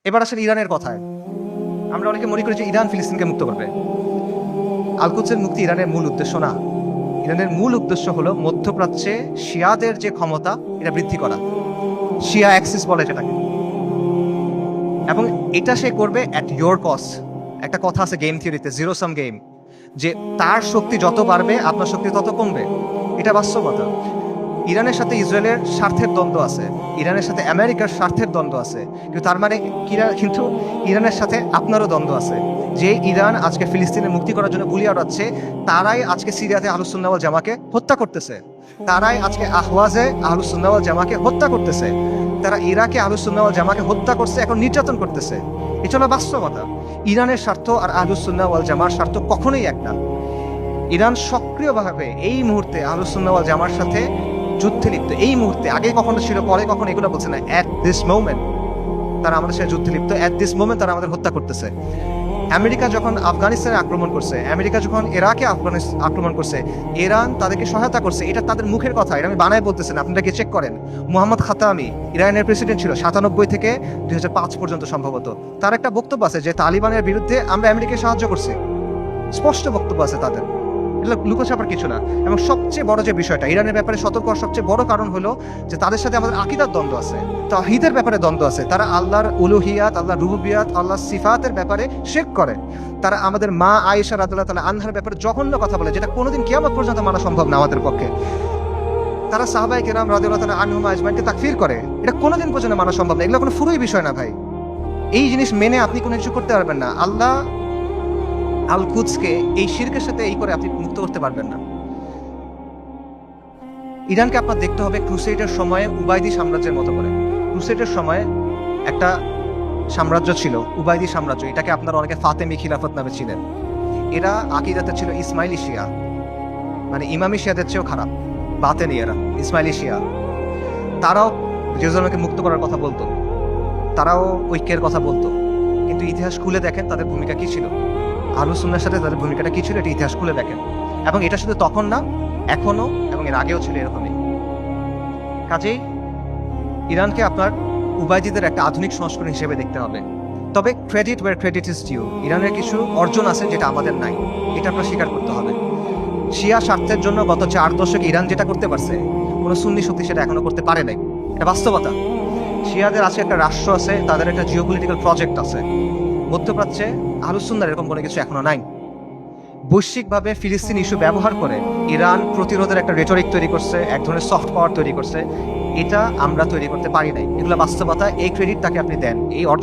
এবার আসলে ইরানের কথায়। আমরা অনেকে মনে করি যে ইরান ফিলিস্তিনকে মুক্ত করবে। আল-কুদসের মুক্তি ইরানের মূল উদ্দেশ্য না। ইরানের মূল উদ্দেশ্য হলো মধ্যপ্রাচ্যে শিয়াদের যে ক্ষমতা এটা বৃদ্ধি করা। শিয়া অ্যাক্সিস বলে যেটাকে। এবং এটা সে করবে অ্যাট ইয়োর কস্ট। একটা কথা আছে গেম থিওরিতে, জিরো সাম গেম, যে তার শক্তি যত বাড়বে আপনার শক্তি তত কমবে। এটা বাস্তবতা। ইরানের সাথে ইসরায়েলের স্বার্থের দ্বন্দ্ব আছে, ইরানের সাথে আমেরিকার স্বার্থের দ্বন্দ্ব আছে, কিন্তু তার মানে কিন্তু ইরানের সাথে আপনারও দ্বন্দ্ব আছে। যে ইরান আজকে ফিলিস্তিনের মুক্তি করার জন্য গুলি আওড়াচ্ছে, তারাই আজকে সিরিয়াতে আহলুস সুন্নাহ ওয়াল জামাকে হত্যা করতেছে, তারাই আজকে আহওয়াজে আহলুস সুন্নাহ ওয়াল জামাকে হত্যা করতেছে, তারা ইরাকে আহলুস সুন্নাহ ওয়াল জামাকে হত্যা করছে, এখন নির্যাতন করতেছে। এটা হলো বাস্তবতা। ইরানের স্বার্থ আর আহলুস সুন্নাহ ওয়াল জামার স্বার্থ কখনোই একটা। ইরান সক্রিয়ভাবে এই মুহূর্তে আহলুস সুন্নাহ ওয়াল জামার সাথে যুদ্ধে লিপ্ত। এই মুহূর্তে, আগে কখনো ছিল, পরে কখনো এগুলো বলছে না, অ্যাট দিস মোমেন্ট তারা আমাদের সাথে যুদ্ধে লিপ্ত, অ্যাট দিস মোমেন্ট তারা আমাদের হত্যা করতেছে। আমেরিকা যখন আফগানিস্তানে আক্রমণ করছে, আমেরিকা যখন ইরাকে আক্রমণ করছে, ইরান তাদেরকে সহায়তা করছে। এটা তাদের মুখের কথা, এটা আমি বানায় বলতেছেন, আপনারা কি চেক করেন। মোহাম্মদ খাতামি ইরানের প্রেসিডেন্ট ছিল 97 থেকে 2005 পর্যন্ত সম্ভবত। তার একটা বক্তব্য আছে যে তালিবানের বিরুদ্ধে আমরা আমেরিকাকে সাহায্য করছি। স্পষ্ট বক্তব্য আছে তাদের, এটা লুকোছাপার কিছু না। এবং সবচেয়ে বড় যে বিষয়টা, ইরানের ব্যাপারে সতর্ক হওয়ার সবচেয়ে বড় কারণ হলো যে তাদের সাথে আমাদের আকীদার দ্বন্দ্ব আছে, তাওহীদের ব্যাপারে দ্বন্দ্ব আছে। তারা আল্লাহর উলুহিয়াত, আল্লাহর রুবুবিয়াত, আল্লাহর সিফাতের ব্যাপারে শিরক করে। তারা আমাদের মা আয়েশা রাদিয়াল্লাহু তাআলা আনহার ব্যাপারে জঘন্য কথা বলে, যেটা কোনোদিন কিয়ামত পর্যন্ত মানা সম্ভব না আমাদের পক্ষে। তারা সাহাবায়ে কেরাম রাদিয়াল্লাহু তাআলা আনহুম আজমাইনকে তাকফির করে, এটা কোনোদিন পর্যন্ত মানা সম্ভব না। এগুলো কোনো ফুরুই বিষয় না ভাই। এই জিনিস মেনে আপনি কোনো কিছু করতে পারবেন না। আল্লাহ আল-কুদসকে এই শিরকের সাথে এই করে আপনি মুক্ত করতে পারবেন না। ইরানকে আপনার দেখতে হবে ক্রুসেডের সময়ে উবাইদি সাম্রাজ্যের মতো করে। ক্রুসেডের সময়ে একটা সাম্রাজ্য ছিল, উবাইদি সাম্রাজ্য। এটাকে আপনারা অনেকে ফাতেমি খিলাফত নামে ছিলেন। এরা আকীদাতে ছিল ইসমাইলি শিয়া, মানে ইমামি শিয়াদের চেয়েও খারাপ, বাতেনি এরা, ইসমাইলি শিয়া। তারাও জেরুজালেমকে মুক্ত করার কথা বলতো, তারাও ঐক্যের কথা বলতো, কিন্তু ইতিহাস খুলে দেখেন তাদের ভূমিকা কি ছিল, আহলুস সুন্নাহর সাথে তাদের ভূমিকাটা কি ছিল, এটা ইতিহাস খুলে দেখেন। এবং এটা শুধু তখন না, এখনো এবং এর আগেও ছিল এরকমই। কাজেই ইরানকে আপনার উবাইদিদের একটা আধুনিক সংস্করণ হিসেবে দেখতে হবে। তবে credit where credit is due, ইরানের কিছু অর্জন আছে যেটা আমাদের নাই, এটা আপনার স্বীকার করতে হবে। শিয়া স্বার্থের জন্য গত 4 দশকে ইরান যেটা করতে পারছে, কোনো সুন্নি শক্তি সেটা এখনো করতে পারে নাই। এটা বাস্তবতা। শিয়াদের আছে একটা রাষ্ট্র আছে, তাদের একটা জিওপলিটিক্যাল প্রজেক্ট আছে। মধ্যপ্রাচ্যে আহলুস সুন্নাহর এরকম কোনো কিছু এখনো নাই। বৈশ্বিকভাবে ফিলিস্তিন ইস্যু ব্যবহার করে ইরান প্রতিরোধের একটা রেটরিক তৈরি করছে, এক ধরনের সফট পাওয়ার তৈরি করছে। এটা আমরা তৈরি করতে পারি নাই। এগুলো বাস্তবতা। এই ক্রেডিট তাকে আপনি দেন, এই অর্জন